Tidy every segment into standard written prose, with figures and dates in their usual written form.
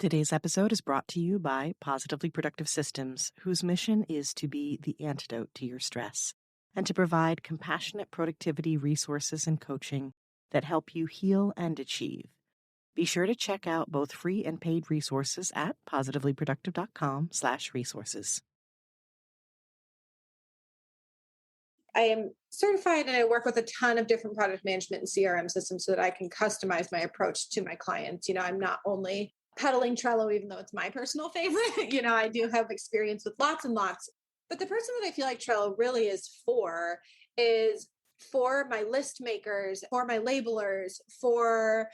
Today's episode is brought to you by Positively Productive Systems, whose mission is to be the antidote to your stress and to provide compassionate productivity resources and coaching that help you heal and achieve. Be sure to check out both free and paid resources at positivelyproductive.com/resources. I am certified and I work with a ton of different product management and CRM systems so that I can customize my approach to my clients. I'm not only peddling Trello, even though it's my personal favorite. I do have experience with lots and lots. But the person that I feel like Trello really is for my list makers, for my labelers, for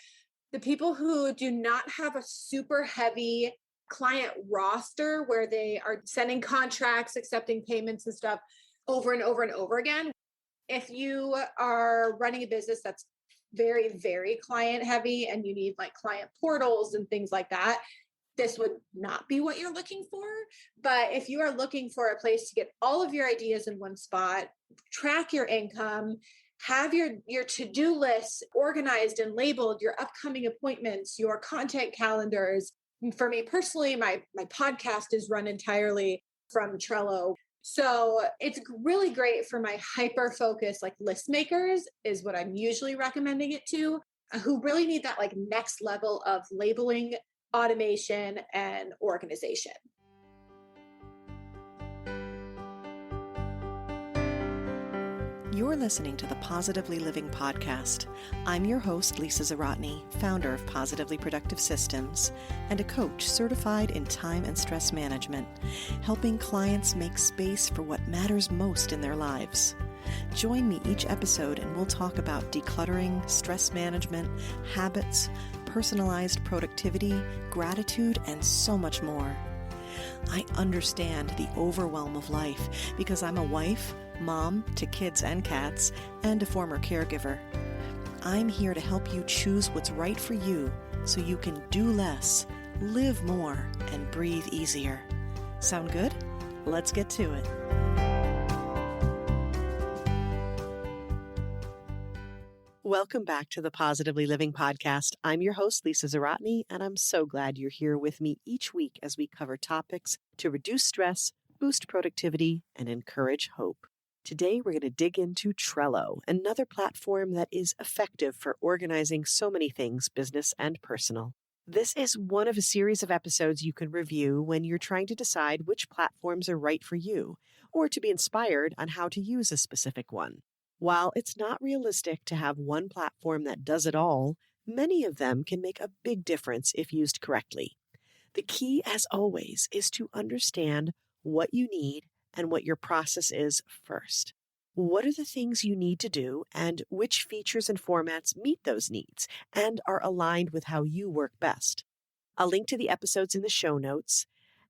the people who do not have a super heavy client roster where they are sending contracts, accepting payments and stuff over and over and over again. If you are running a business that's very, very client heavy and you need like client portals and things like that, this would not be what you're looking for. But if you are looking for a place to get all of your ideas in one spot, track your income, have your to-do lists organized and labeled, your upcoming appointments, your content calendars. For me personally, my podcast is run entirely from Trello. So it's really great for my hyper-focused like list makers is what I'm usually recommending it to, who really need that like next level of labeling, automation, and organization. You're listening to the Positively Living podcast. I'm your host, Lisa Zaratny, founder of Positively Productive Systems and a coach certified in time and stress management, helping clients make space for what matters most in their lives. Join me each episode and we'll talk about decluttering, stress management, habits, personalized productivity, gratitude, and so much more. I understand the overwhelm of life because I'm a wife, mom to kids and cats, and a former caregiver. I'm here to help you choose what's right for you so you can do less, live more, and breathe easier. Sound good? Let's get to it. Welcome back to the Positively Living podcast. I'm your host, Lisa Zaratny, and I'm so glad you're here with me each week as we cover topics to reduce stress, boost productivity, and encourage hope. Today, we're going to dig into Trello, another platform that is effective for organizing so many things, business and personal. This is one of a series of episodes you can review when you're trying to decide which platforms are right for you, or to be inspired on how to use a specific one. While it's not realistic to have one platform that does it all, many of them can make a big difference if used correctly. The key, as always, is to understand what you need and what your process is first. What are the things you need to do and which features and formats meet those needs and are aligned with how you work best? I'll link to the episodes in the show notes.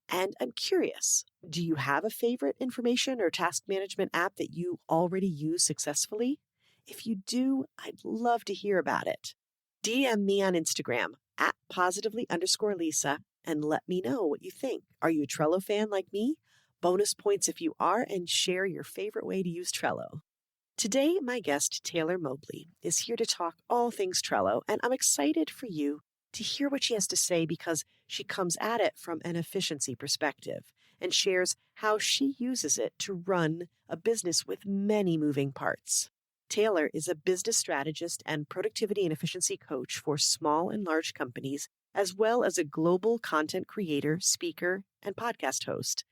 And I'm curious, do you have a favorite information or task management app that you already use successfully? If you do, I'd love to hear about it. DM me on Instagram at positively_Lisa and let me know what you think. Are you a Trello fan like me? Bonus points if you are, and share your favorite way to use Trello. Today, my guest, Taylor Mobley, is here to talk all things Trello, and I'm excited for you to hear what she has to say because she comes at it from an efficiency perspective and shares how she uses it to run a business with many moving parts. Taylor is a business strategist and productivity and efficiency coach for small and large companies, as well as a global content creator, speaker, and podcast host.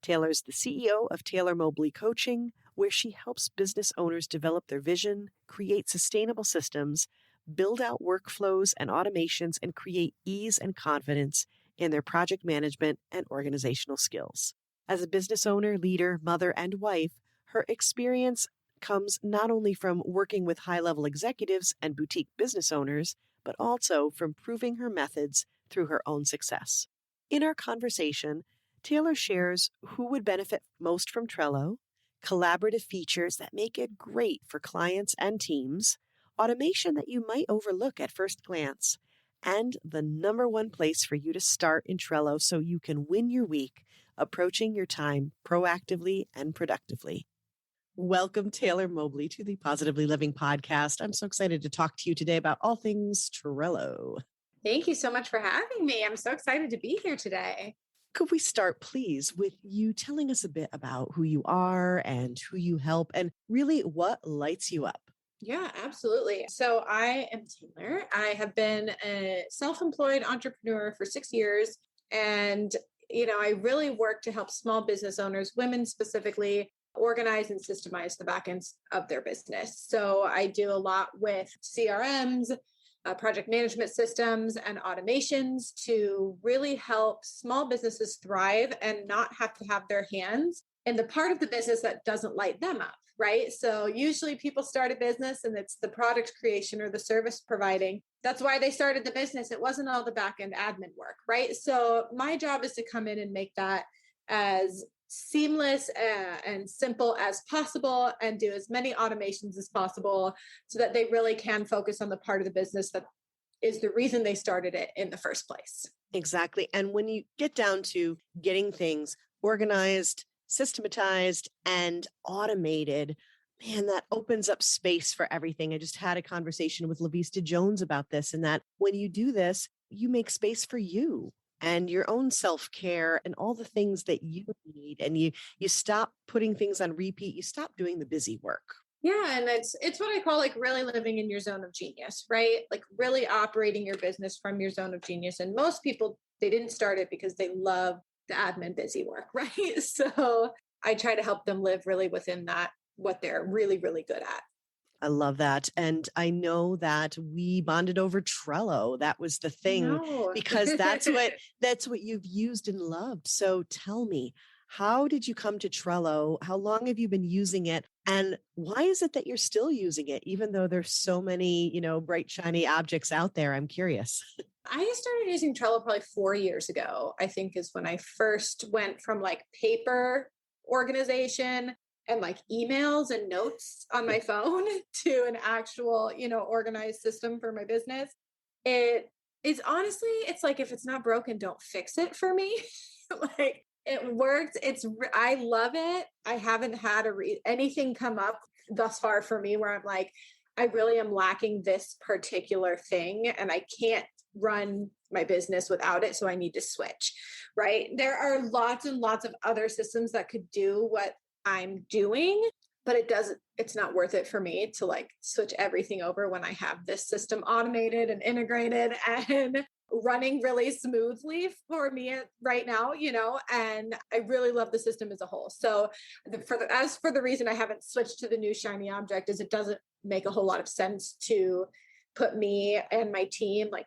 Taylor's the CEO of Taylor Mobley Coaching, where she helps business owners develop their vision, create sustainable systems, build out workflows and automations, and create ease and confidence in their project management and organizational skills. As a business owner, leader, mother, and wife, her experience comes not only from working with high-level executives and boutique business owners, but also from proving her methods through her own success. In our conversation, Taylor shares who would benefit most from Trello, collaborative features that make it great for clients and teams, automation that you might overlook at first glance, and the number one place for you to start in Trello so you can win your week, approaching your time proactively and productively. Welcome, Taylor Mobley, to the Positively Living podcast. I'm so excited to talk to you today about all things Trello. Thank you so much for having me. I'm so excited to be here today. Could we start, please, with you telling us a bit about who you are and who you help and really what lights you up? Yeah, absolutely. So I am Taylor. I have been a self-employed entrepreneur for 6 years. And, I really work to help small business owners, women specifically, organize and systemize the back ends of their business. So I do a lot with CRMs, project management systems, and automations to really help small businesses thrive and not have to have their hands in the part of the business that doesn't light them up, right? So usually people start a business and it's the product creation or the service providing. That's why they started the business. It wasn't all the back end admin work, right? So my job is to come in and make that as seamless and simple as possible and do as many automations as possible so that they really can focus on the part of the business that is the reason they started it in the first place. Exactly. And when you get down to getting things organized, systematized, and automated, man, that opens up space for everything. I just had a conversation with Lavista Jones about this, and that when you do this, you make space for you and your own self-care and all the things that you need. And you stop putting things on repeat. You stop doing the busy work. Yeah, and it's what I call like really living in your zone of genius, right? Like really operating your business from your zone of genius. And most people they didn't start it because they love the admin busy work, right? So I try to help them live really within that what they're really really good at. I love that. And I know that we bonded over Trello. That was the thing No. because that's what you've used and loved. So tell me, how did you come to Trello? How long have you been using it? And why is it that you're still using it even though there's so many, bright shiny objects out there? I'm curious. I started using Trello probably 4 years ago, I think is when I first went from like paper organization and like emails and notes on my phone to an actual, organized system for my business. It is honestly, it's like if it's not broken, don't fix it for me. Like it worked. I love it. I haven't had anything come up thus far for me where I'm like, I really am lacking this particular thing and I can't run my business without it. So I need to switch, right? There are lots and lots of other systems that could do what I'm doing, but it's not worth it for me to like switch everything over when I have this system automated and integrated and running really smoothly for me right now, and I really love the system as a whole. So as for the reason I haven't switched to the new shiny object is it doesn't make a whole lot of sense to put me and my team like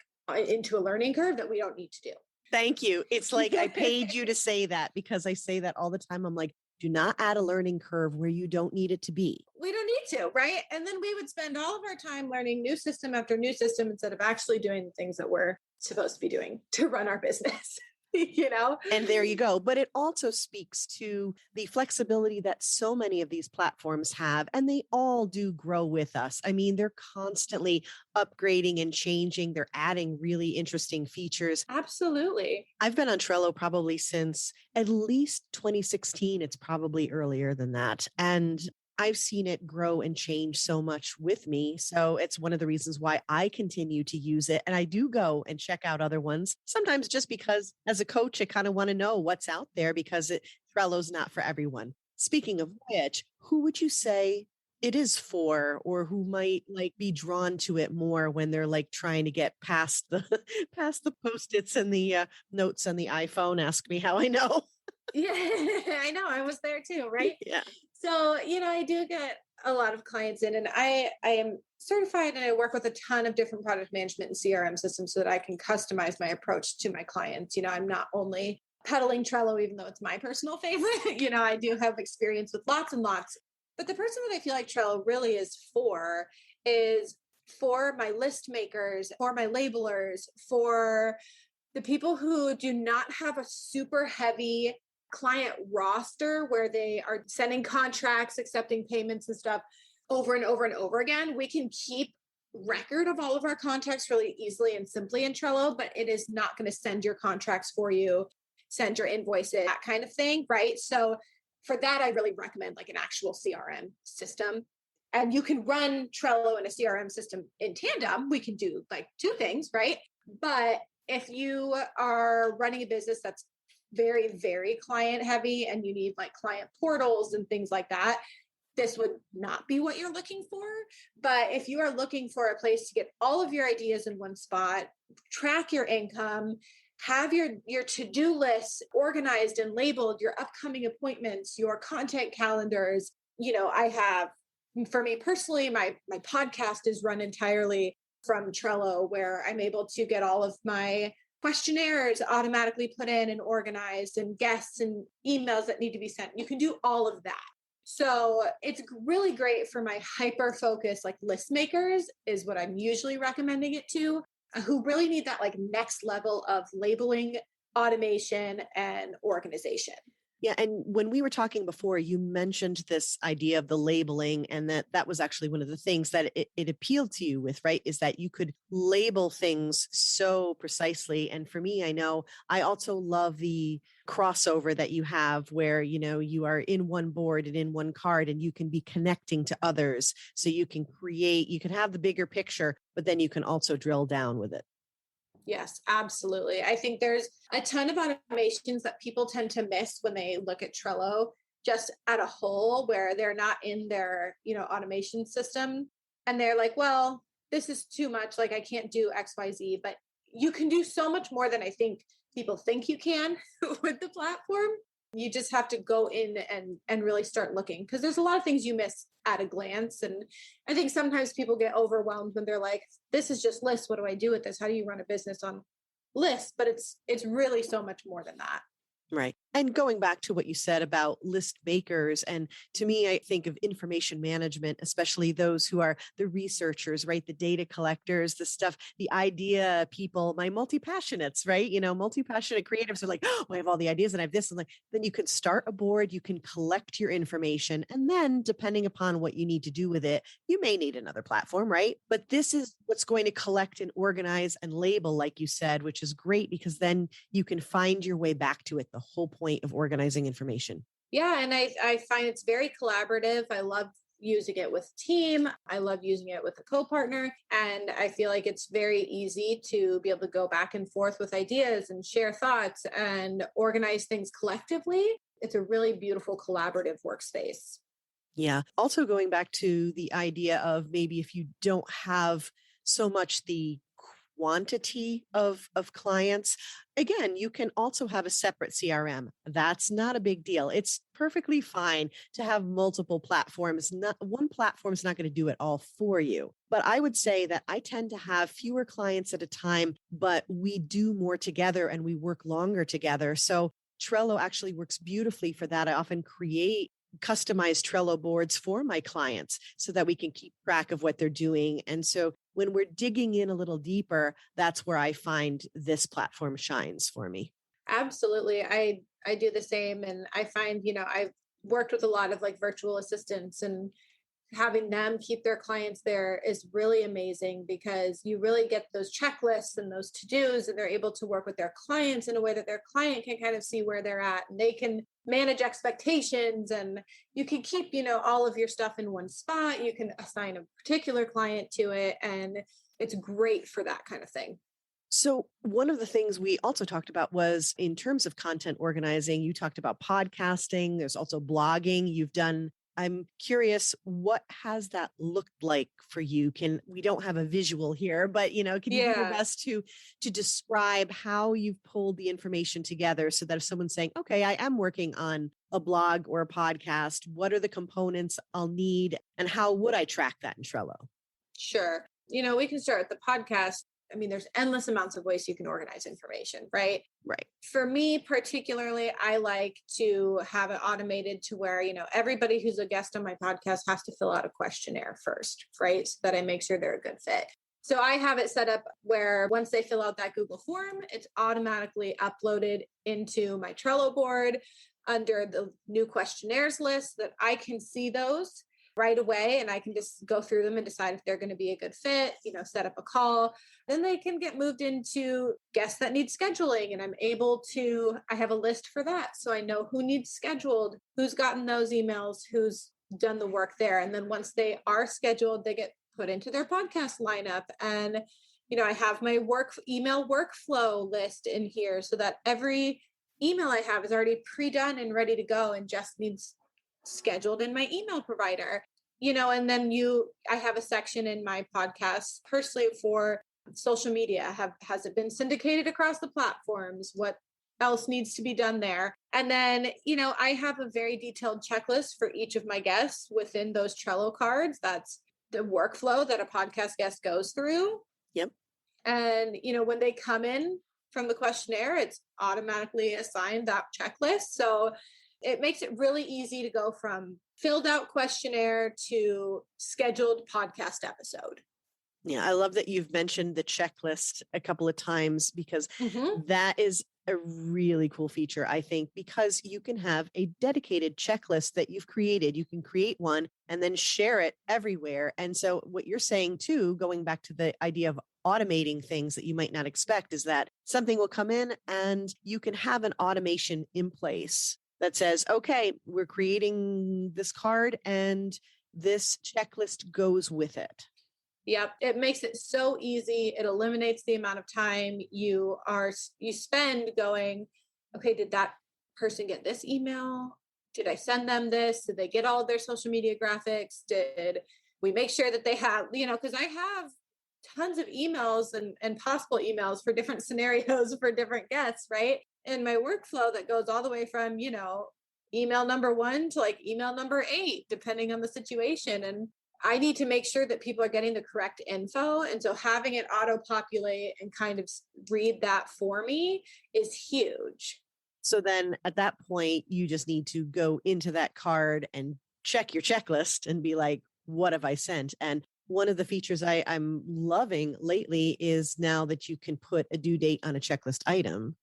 into a learning curve that we don't need to do. Thank you. It's like I paid you to say that because I say that all the time. I'm like, do not add a learning curve where you don't need it to be. We don't need to, right? And then we would spend all of our time learning new system after new system instead of actually doing the things that we're supposed to be doing to run our business. And there you go. But it also speaks to the flexibility that so many of these platforms have, and they all do grow with us. I mean, they're constantly upgrading and changing. They're adding really interesting features. Absolutely. I've been on Trello probably since at least 2016. It's probably earlier than that. And I've seen it grow and change so much with me. So it's one of the reasons why I continue to use it. And I do go and check out other ones, sometimes just because as a coach, I kind of want to know what's out there because Trello's not for everyone. Speaking of which, who would you say it is for, or who might like be drawn to it more when they're like trying to get past the past the post-its and the notes on the iPhone? Ask me how I know. Yeah, I know. I was there too, right? Yeah. So, I do get a lot of clients in, and I am certified and I work with a ton of different product management and CRM systems so that I can customize my approach to my clients. I'm not only peddling Trello, even though it's my personal favorite, I do have experience with lots and lots. But the person that I feel like Trello really is for my list makers, for my labelers, for the people who do not have a super heavy client roster where they are sending contracts, accepting payments and stuff over and over and over again. We can keep record of all of our contracts really easily and simply in Trello, but it is not going to send your contracts for you, send your invoices, that kind of thing, right? So for that, I really recommend like an actual CRM system. And you can run Trello and a CRM system in tandem. We can do like two things, right? But if you are running a business that's very, very client heavy and you need like client portals and things like that, this would not be what you're looking for. But if you are looking for a place to get all of your ideas in one spot, track your income, have your to-do lists organized and labeled, your upcoming appointments, your content calendars. I have, for me personally, my podcast is run entirely from Trello, where I'm able to get all of my questionnaires automatically put in and organized, and guests and emails that need to be sent. You can do all of that. So it's really great for my hyper focus, like list makers is what I'm usually recommending it to, who really need that like next level of labeling, automation, and organization. Yeah. And when we were talking before, you mentioned this idea of the labeling, and that was actually one of the things that it appealed to you with, right? Is that you could label things so precisely. And for me, I know I also love the crossover that you have where, you are in one board and in one card, and you can be connecting to others. So you can have the bigger picture, but then you can also drill down with it. Yes, absolutely. I think there's a ton of automations that people tend to miss when they look at Trello just at a whole, where they're not in their, automation system. And they're like, well, this is too much. Like I can't do XYZ, but you can do so much more than I think people think you can with the platform. You just have to go in and really start looking, because there's a lot of things you miss at a glance. And I think sometimes people get overwhelmed when they're like, this is just lists. What do I do with this? How do you run a business on lists? But it's really so much more than that. Right. And going back to what you said about list makers, and to me, I think of information management, especially those who are the researchers, right? The data collectors, the stuff, the idea people, my multi-passionates, right? Multi-passionate creatives are like, oh, I have all the ideas and I have this. And like, then you can start a board, you can collect your information. And then depending upon what you need to do with it, you may need another platform, right? But this is what's going to collect and organize and label, like you said, which is great because then you can find your way back to it. The whole point of organizing information. Yeah. And I find it's very collaborative. I love using it with team. I love using it with a co-partner. And I feel like it's very easy to be able to go back and forth with ideas and share thoughts and organize things collectively. It's a really beautiful collaborative workspace. Yeah. Also going back to the idea of maybe if you don't have so much the quantity of clients, again, you can also have a separate CRM. That's not a big deal. It's perfectly fine to have multiple platforms. Not one platform is not going to do it all for you. But I would say that I tend to have fewer clients at a time, but we do more together and we work longer together. So Trello actually works beautifully for that. I often create customized Trello boards for my clients so that we can keep track of what they're doing. And so when we're digging in a little deeper, that's where I find this platform shines for me. Absolutely. I do the same. And I find, I've worked with a lot of like virtual assistants, and having them keep their clients there is really amazing because you really get those checklists and those to-dos, and they're able to work with their clients in a way that their client can kind of see where they're at, and they can manage expectations, and you can keep, all of your stuff in one spot. You can assign a particular client to it, and it's great for that kind of thing. So one of the things we also talked about was in terms of content organizing, you talked about podcasting. There's also blogging you've done. I'm curious, what has that looked like for you? We don't have a visual here, but can you do your best to describe how you've pulled the information together so that if someone's saying, okay, I am working on a blog or a podcast, what are the components I'll need and how would I track that in Trello? Sure. We can start with the podcast. I mean, there's endless amounts of ways you can organize information, right? Right. For me, particularly, I like to have it automated to where, everybody who's a guest on my podcast has to fill out a questionnaire first, right? So that I make sure they're a good fit. So I have it set up where once they fill out that Google form, it's automatically uploaded into my Trello board under the new questionnaires list that I can see those right away, and I can just go through them and decide if they're going to be a good fit, set up a call. Then they can get moved into guests that need scheduling, and I have a list for that. So I know who needs scheduled, who's gotten those emails, who's done the work there. And then once they are scheduled, they get put into their podcast lineup. And I have my email workflow list in here so that every email I have is already pre-done and ready to go and just needs scheduled in my email provider. And then I have a section in my podcast personally for social media. Has it been syndicated across the platforms? What else needs to be done there? And then, I have a very detailed checklist for each of my guests within those Trello cards. That's the workflow that a podcast guest goes through. Yep. And, when they come in from the questionnaire, it's automatically assigned that checklist. So it makes it really easy to go from filled out questionnaire to scheduled podcast episode. Yeah, I love that you've mentioned the checklist a couple of times because that is a really cool feature, I think, because you can have a dedicated checklist that you've created. You can create one and then share it everywhere. And so what you're saying too, going back to the idea of automating things that you might not expect, is that something will come in and you can have an automation in place that says, okay, we're creating this card and this checklist goes with it. Yep. It makes it so easy. It eliminates the amount of time you spend going, okay, did that person get this email? Did I send them this? Did they get all of their social media graphics? Did we make sure that they have, because I have tons of emails and possible emails for different scenarios for different guests, right? And my workflow that goes all the way from, email number 1 to like email number 8, depending on the situation. And I need to make sure that people are getting the correct info. And so having it auto populate and kind of read that for me is huge. So then at that point, you just need to go into that card and check your checklist and be like, what have I sent? And one of the features I'm loving lately is now that you can put a due date on a checklist item.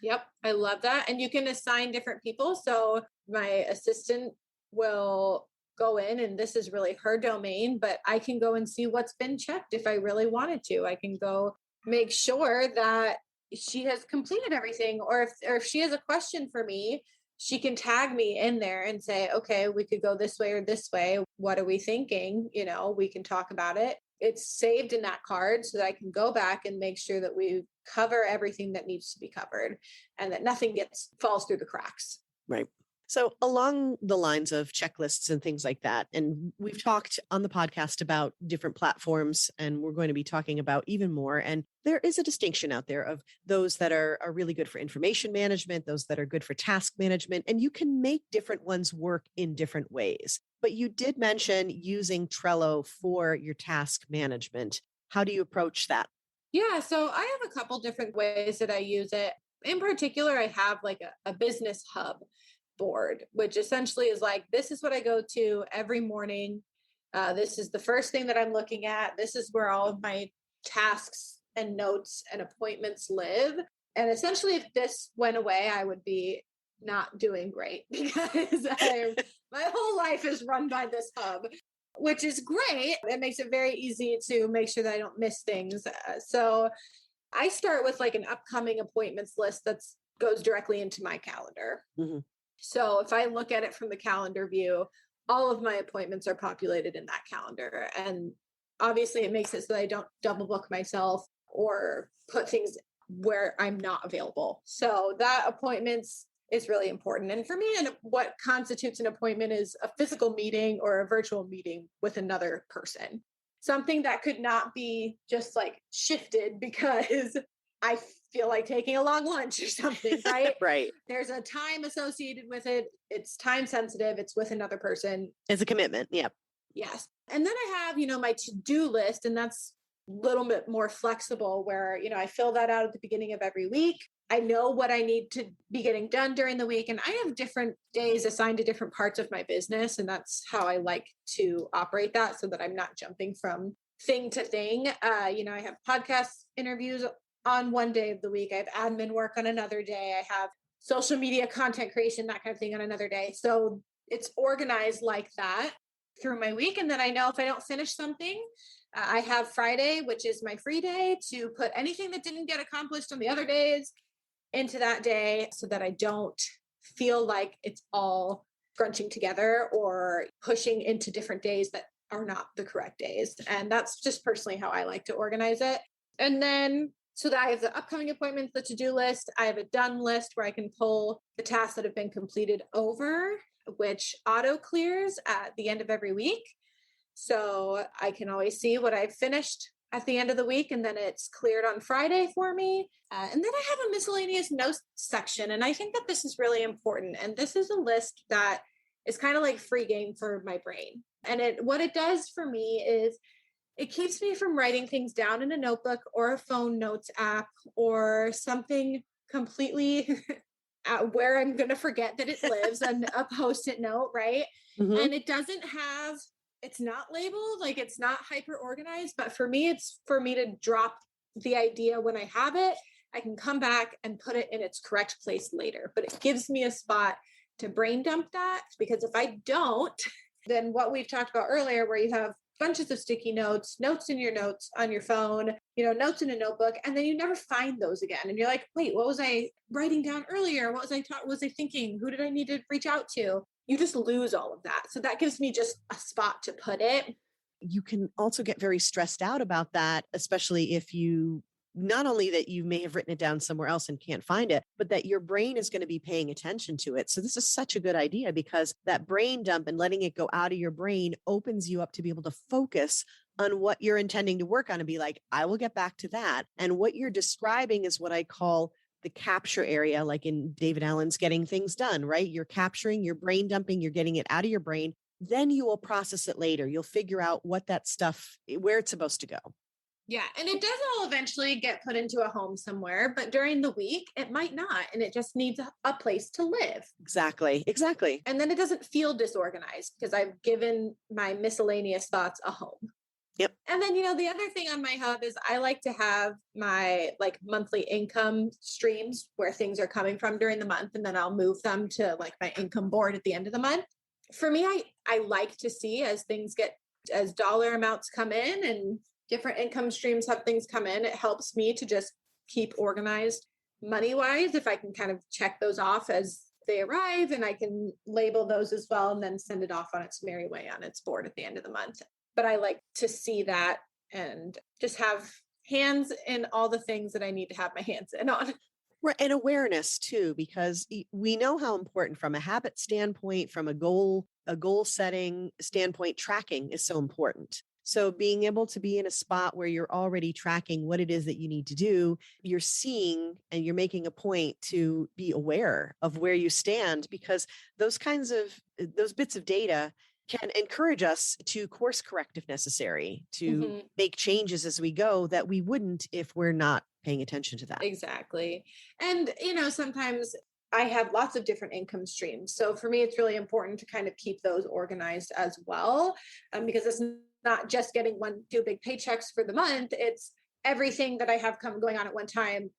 Yep. I love that. And you can assign different people. So my assistant will go in, and this is really her domain, but I can go and see what's been checked if I really wanted to. I can go make sure that she has completed everything, or if she has a question for me, she can tag me in there and say, okay, we could go this way or this way. What are we thinking? We can talk about it. It's saved in that card so that I can go back and make sure that we cover everything that needs to be covered and that nothing falls through the cracks. Right. So along the lines of checklists and things like that, and we've talked on the podcast about different platforms, and we're going to be talking about even more. And there is a distinction out there of those that are really good for information management, those that are good for task management, and you can make different ones work in different ways. But you did mention using Trello for your task management. How do you approach that? Yeah, so I have a couple different ways that I use it. In particular, I have like a business hub board, which essentially is like, this is what I go to every morning. This is the first thing that I'm looking at. This is where all of my tasks and notes and appointments live. And essentially, if this went away, I would be not doing great because my whole life is run by this hub, which is great. It makes it very easy to make sure that I don't miss things. So I start with like an upcoming appointments list that goes directly into my calendar. Mm-hmm. So if I look at it from the calendar view, all of my appointments are populated in that calendar. And obviously it makes it so that I don't double book myself or put things where I'm not available. So that appointments is really important. And for me, and what constitutes an appointment is a physical meeting or a virtual meeting with another person. Something that could not be just like shifted because I feel like taking a long lunch or something, right? Right. There's a time associated with it. It's time sensitive. It's with another person. It's a commitment. Yep. Yes. And then I have, my to-do list, and that's a little bit more flexible where, I fill that out at the beginning of every week. I know what I need to be getting done during the week. And I have different days assigned to different parts of my business. And that's how I like to operate that so that I'm not jumping from thing to thing. I have podcast interviews on one day of the week. I have admin work on another day. I have social media content creation, that kind of thing on another day. So it's organized like that through my week. And then I know if I don't finish something, I have Friday, which is my free day, to put anything that didn't get accomplished on the other days into that day so that I don't feel like it's all crunching together or pushing into different days that are not the correct days. And that's just personally how I like to organize it. And then so that I have the upcoming appointments, the to-do list. I have a done list where I can pull the tasks that have been completed over, which auto clears at the end of every week. So I can always see what I've finished at the end of the week, and then it's cleared on Friday for me. And then I have a miscellaneous notes section. And I think that this is really important. And this is a list that is kind of like free game for my brain. And what it does for me is it keeps me from writing things down in a notebook or a phone notes app or something completely where I'm going to forget that it lives and a post-it note, right? Mm-hmm. And it's not labeled, like it's not hyper organized, but for me, it's for me to drop the idea when I have it. I can come back and put it in its correct place later, but it gives me a spot to brain dump that, because if I don't, then what we've talked about earlier, where you have bunches of sticky notes in your notes on your phone, notes in a notebook, and then you never find those again. And you're like, wait, what was I writing down earlier? What was I thinking? Who did I need to reach out to? You just lose all of that. So that gives me just a spot to put it. You can also get very stressed out about that, especially if you not only that you may have written it down somewhere else and can't find it, but that your brain is going to be paying attention to it. So this is such a good idea, because that brain dump and letting it go out of your brain opens you up to be able to focus on what you're intending to work on and be like, I will get back to that. And what you're describing is what I call the capture area, like in David Allen's Getting Things Done, right? You're capturing, you're brain dumping, you're getting it out of your brain. Then you will process it later. You'll figure out what that stuff, where it's supposed to go. Yeah. And it does all eventually get put into a home somewhere, but during the week, it might not. And it just needs a place to live. Exactly. And then it doesn't feel disorganized because I've given my miscellaneous thoughts a home. Yep. And then, the other thing on my hub is I like to have my monthly income streams where things are coming from during the month. And then I'll move them to my income board at the end of the month. For me, I like to see as dollar amounts come in and different income streams have things come in. It helps me to just keep organized money-wise if I can kind of check those off as they arrive, and I can label those as well and then send it off on its merry way on its board at the end of the month. But I like to see that and just have hands in all the things that I need to have my hands in on. Right. And awareness too, because we know how important from a habit standpoint, from a goal setting standpoint, tracking is so important. So being able to be in a spot where you're already tracking what it is that you need to do, you're seeing and you're making a point to be aware of where you stand, because those bits of data can encourage us to course correct if necessary, to make changes as we go that we wouldn't if we're not paying attention to that. Exactly. And, sometimes I have lots of different income streams. So for me, it's really important to kind of keep those organized as well, because it's not just getting 1-2 big paychecks for the month. It's everything that I have going on at one time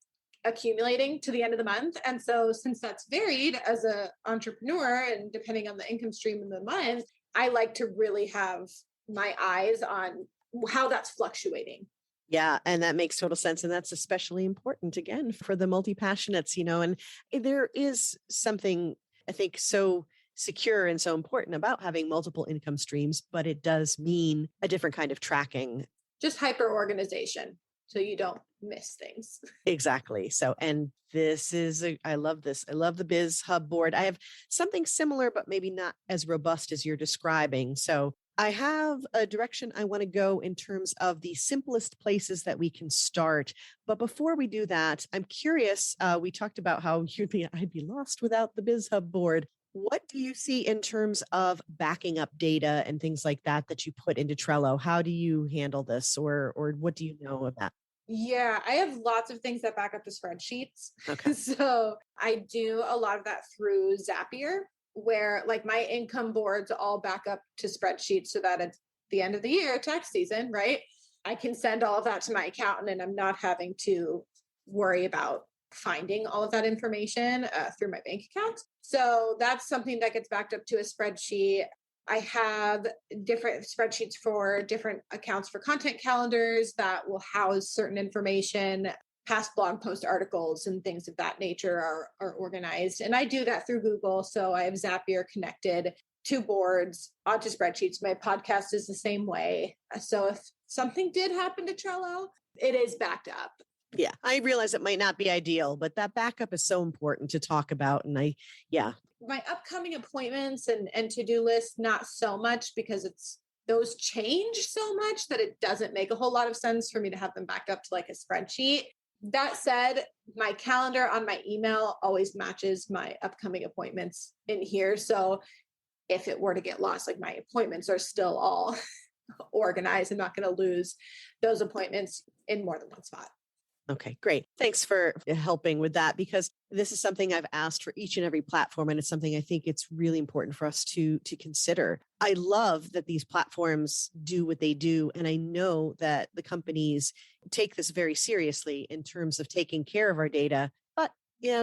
accumulating to the end of the month. And so since that's varied as an entrepreneur and depending on the income stream in the month, I like to really have my eyes on how that's fluctuating. Yeah. And that makes total sense. And that's especially important, again, for the multi-passionates, and there is something, I think, so secure and so important about having multiple income streams, but it does mean a different kind of tracking. Just hyper organization, so you don't miss things. Exactly. So, and I love this. I love the Biz Hub board. I have something similar, but maybe not as robust as you're describing. So I have a direction I want to go in terms of the simplest places that we can start. But before we do that, I'm curious, we talked about how I'd be lost without the Biz Hub board. What do you see in terms of backing up data and things like that you put into Trello? How do you handle this, or what do you know of that? Yeah, I have lots of things that back up to spreadsheets. Okay. So I do a lot of that through Zapier, where my income boards all back up to spreadsheets so that at the end of the year, tax season, right, I can send all of that to my accountant and I'm not having to worry about finding all of that information through my bank account. So that's something that gets backed up to a spreadsheet. I have different spreadsheets for different accounts for content calendars that will house certain information. Past blog post articles and things of that nature are organized. And I do that through Google. So I have Zapier connected two boards onto spreadsheets. My podcast is the same way. So if something did happen to Trello, it is backed up. Yeah, I realize it might not be ideal, but that backup is so important to talk about. And My upcoming appointments and to-do list, not so much, because those change so much that it doesn't make a whole lot of sense for me to have them backed up to like a spreadsheet. That said, my calendar on my email always matches my upcoming appointments in here. So if it were to get lost, like my appointments are still all organized. I'm not going to lose those appointments in more than one spot. Okay, great. Thanks for helping with that, because this is something I've asked for each and every platform. And it's something I think it's really important for us to consider. I love that these platforms do what they do. And I know that the companies take this very seriously in terms of taking care of our data. But,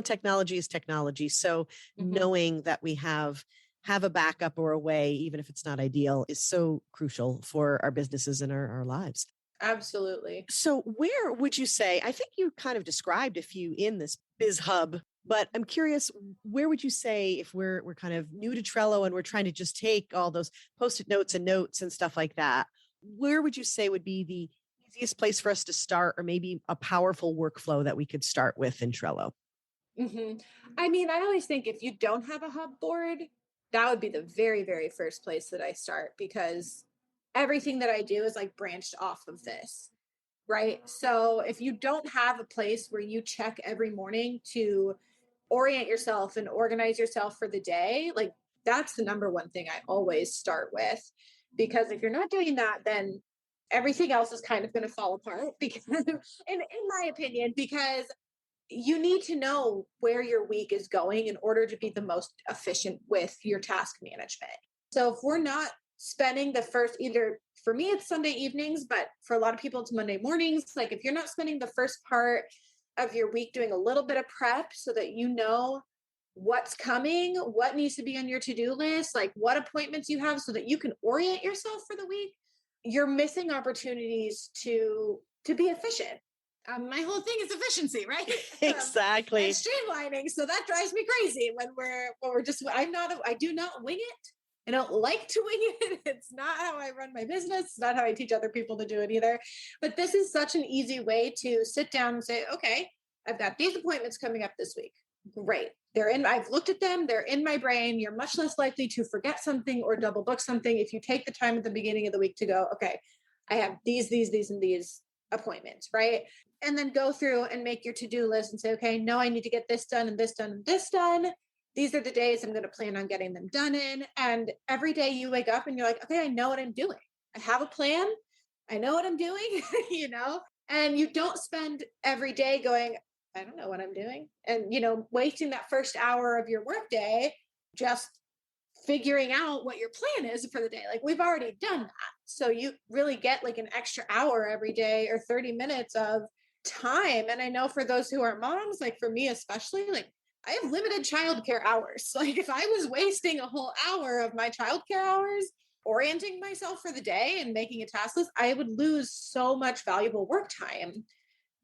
technology is technology. So knowing that we have a backup or a way, even if it's not ideal, is so crucial for our businesses and our lives. Absolutely. So where would you say, I think you kind of described a few in this Biz Hub, but I'm curious, where would you say, if we're kind of new to Trello and we're trying to just take all those Post-it notes and stuff like that, where would you say would be the easiest place for us to start, or maybe a powerful workflow that we could start with in Trello? I mean, I always think if you don't have a hub board, that would be the very, very first place that I start, because everything that I do is like branched off of this, right? So if you don't have a place where you check every morning to orient yourself and organize yourself for the day, like that's the number one thing I always start with. Because if you're not doing that, then everything else is kind of going to fall apart, because in my opinion, because you need to know where your week is going in order to be the most efficient with your task management. So if we're not spending the first, either for me, it's Sunday evenings, but for a lot of people, it's Monday mornings. Like if you're not spending the first part of your week doing a little bit of prep so that you know what's coming, what needs to be on your to-do list, like what appointments you have so that you can orient yourself for the week, you're missing opportunities to be efficient. My whole thing is efficiency, right? Exactly. And streamlining. So that drives me crazy when we're just, I do not wing it. I don't like to wing it. It's not how I run my business. It's not how I teach other people to do it either. But this is such an easy way to sit down and say, okay, I've got these appointments coming up this week. Great. I've looked at them. They're in my brain. You're much less likely to forget something or double book something if you take the time at the beginning of the week to go, okay, I have these, and these appointments, right? And then go through and make your to-do list and say, okay, no, I need to get this done and this done and this done. These are the days I'm going to plan on getting them done in. And every day you wake up and you're like, okay, I know what I'm doing. I have a plan. I know what I'm doing, and you don't spend every day going, I don't know what I'm doing. And, wasting that first hour of your workday just figuring out what your plan is for the day. Like we've already done that. So you really get like an extra hour every day or 30 minutes of time. And I know for those who are moms, like for me especially, like I have limited childcare hours. Like if I was wasting a whole hour of my childcare hours orienting myself for the day and making a task list, I would lose so much valuable work time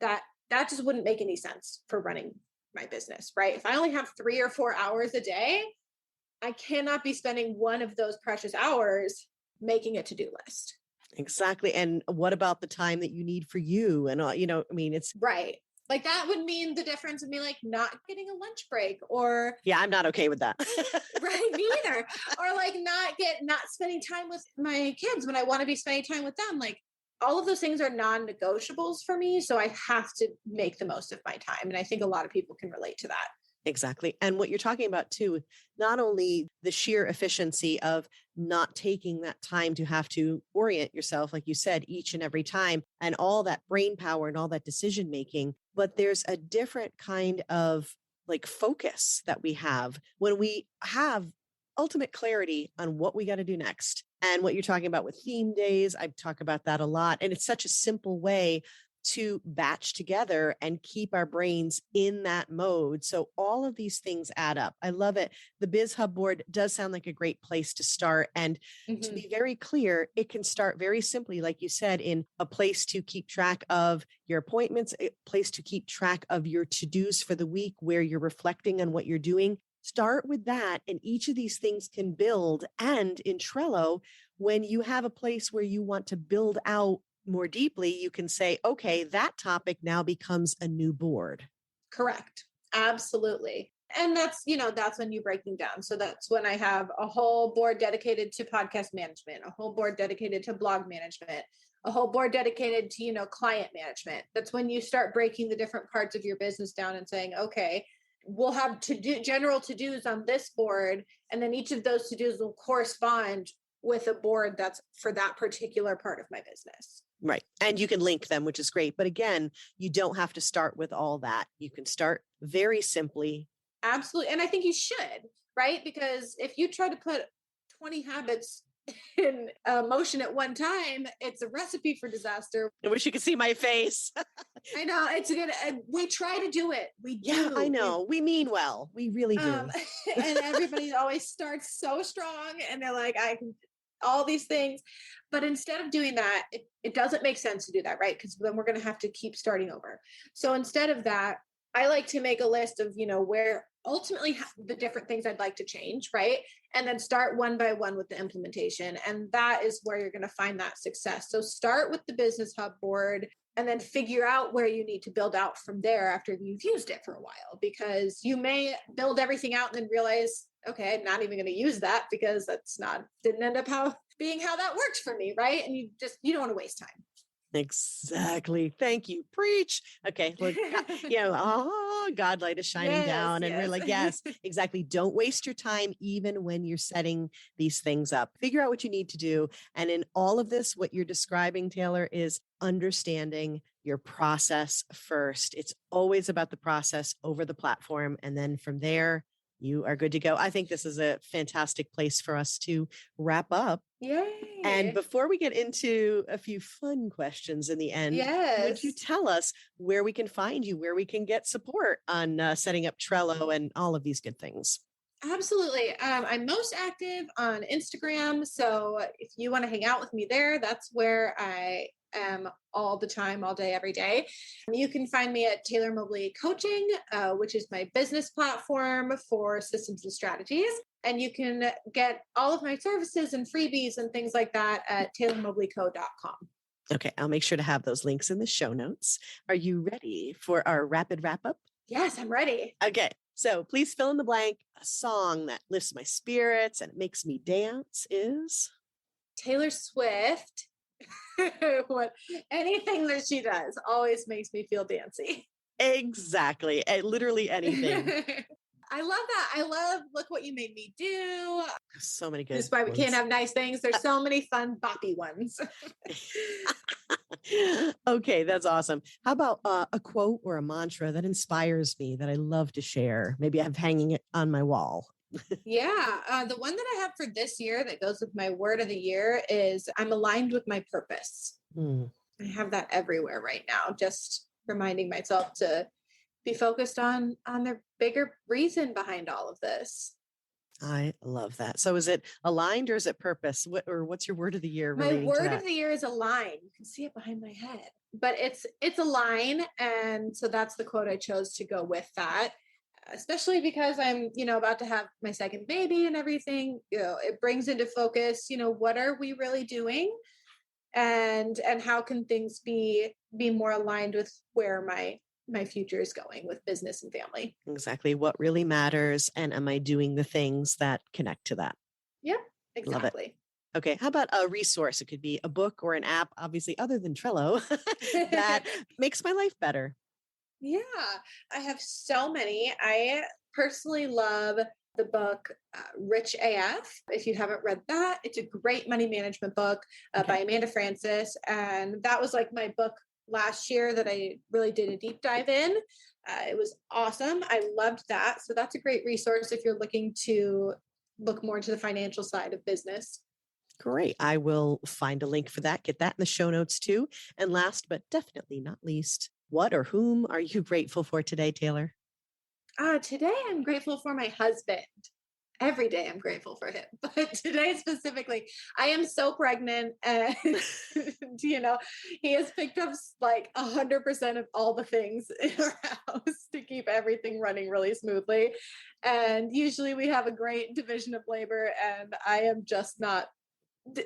that just wouldn't make any sense for running my business, right? If I only have 3 or 4 hours a day, I cannot be spending one of those precious hours making a to-do list. Exactly. And what about the time that you need for you? And, it's right. Like that would mean the difference would be like not getting a lunch break or. Yeah, I'm not okay with that. Right. Me either. Or like not spending time with my kids when I want to be spending time with them. Like all of those things are non-negotiables for me. So I have to make the most of my time. And I think a lot of people can relate to that. Exactly. And what you're talking about too, not only the sheer efficiency of not taking that time to have to orient yourself, like you said, each and every time, and all that brain power and all that decision making, but there's a different kind of like focus that we have when we have ultimate clarity on what we got to do next. And what you're talking about with theme days, I talk about that a lot. And it's such a simple way to batch together and keep our brains in that mode. So all of these things add up. I love it. The Biz Hub board does sound like a great place to start. And to be very clear, it can start very simply, like you said, in a place to keep track of your appointments, a place to keep track of your to-dos for the week where you're reflecting on what you're doing. Start with that. And each of these things can build. And in Trello, when you have a place where you want to build out more deeply, you can say, okay, that topic now becomes a new board. Correct. Absolutely. And that's, that's when you break them down. So that's when I have a whole board dedicated to podcast management, a whole board dedicated to blog management, a whole board dedicated to, client management. That's when you start breaking the different parts of your business down and saying, okay, we'll have general to-dos on this board. And then each of those to-dos will correspond with a board that's for that particular part of my business. Right. And you can link them, which is great. But again, you don't have to start with all that. You can start very simply. Absolutely. And I think you should, right? Because if you try to put 20 habits in motion at one time, it's a recipe for disaster. I wish you could see my face. I know it's good. We try to do it. We do. Yeah, I know. We mean well. We really do. And everybody always starts so strong and they're like, I can all these things. But instead of doing that, it doesn't make sense to do that, right? Because then we're going to have to keep starting over. So instead of that, I like to make a list of, where ultimately the different things I'd like to change, right? And then start one by one with the implementation. And that is where you're going to find that success. So start with the Business Hub board and then figure out where you need to build out from there after you've used it for a while, because you may build everything out and then realize, okay, I'm not even going to use that because didn't end up being how that worked for me, right? And you don't want to waste time. Exactly. Thank you. Preach. Okay. Look, God light is shining down. And we're like, yes, exactly. Don't waste your time, even when you're setting these things up. Figure out what you need to do. And in all of this, what you're describing, Taylor, is understanding your process first. It's always about the process over the platform. And then from there, you are good to go. I think this is a fantastic place for us to wrap up. Yay. And before we get into a few fun questions in the end, would you tell us where we can find you, where we can get support on setting up Trello and all of these good things? Absolutely. I'm most active on Instagram. So if you want to hang out with me there, that's where I am all the time, all day, every day. You can find me at Taylor Mobley Coaching, which is my business platform for systems and strategies. And you can get all of my services and freebies and things like that at taylormobleyco.com. Okay, I'll make sure to have those links in the show notes. Are you ready for our rapid wrap up? Yes, I'm ready. Okay, so please fill in the blank. A song that lifts my spirits and makes me dance is? Taylor Swift. Anything that she does always makes me feel dancy. Exactly. Literally anything. I love that. I love Look What You Made Me Do. So many good. That's why we can't have nice things. There's so many fun boppy ones. Okay, that's awesome. How about a quote or a mantra that inspires me that I love to share? Maybe I'm hanging it on my wall. Yeah. The one that I have for this year that goes with my word of the year is I'm aligned with my purpose. I have that everywhere right now, just reminding myself to be focused on the bigger reason behind all of this. I love that. So is it aligned or is it purpose? What's your word of the year? My word of the year is align. You can see it behind my head, but it's align. And so that's the quote I chose to go with that. Especially because I'm, about to have my second baby and everything, it brings into focus, what are we really doing? And how can things be more aligned with where my future is going with business and family? Exactly. What really matters. And am I doing the things that connect to that? Yep, exactly. Okay. How about a resource? It could be a book or an app, obviously, other than Trello, that makes my life better. Yeah, I have so many. I personally love the book Rich AF. If you haven't read that, it's a great money management book by Amanda Francis. And that was like my book last year that I really did a deep dive in. It was awesome. I loved that. So that's a great resource if you're looking to look more into the financial side of business. Great. I will find a link for that. Get that in the show notes too. And last, but definitely not least, what or whom are you grateful for today, Taylor? Today I'm grateful for my husband. every day I'm grateful for him. But today specifically, I am so pregnant and he has picked up like 100% of all the things in our house to keep everything running really smoothly. And usually we have a great division of labor and I am just not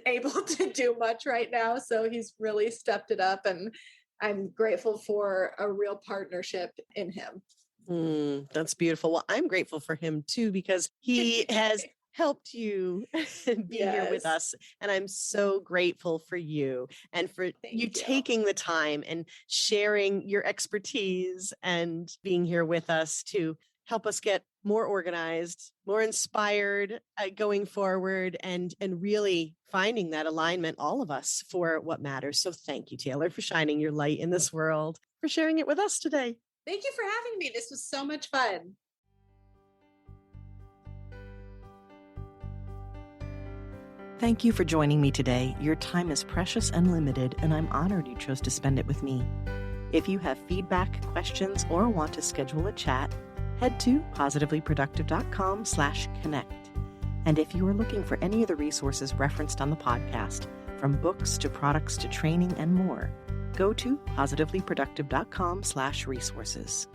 able to do much right now. So he's really stepped it up and I'm grateful for a real partnership in him. That's beautiful. Well, I'm grateful for him too, because he has helped you be here with us. And I'm so grateful for you and for you taking the time and sharing your expertise and being here with us to help us get more organized, more inspired going forward, and really finding that alignment, all of us, for what matters. So thank you, Taylor, for shining your light in this world, for sharing it with us today. Thank you for having me. This was so much fun. Thank you for joining me today. Your time is precious and limited, and I'm honored you chose to spend it with me. If you have feedback, questions, or want to schedule a chat, head to positivelyproductive.com/connect. And if you are looking for any of the resources referenced on the podcast, from books to products to training and more, go to positivelyproductive.com/resources.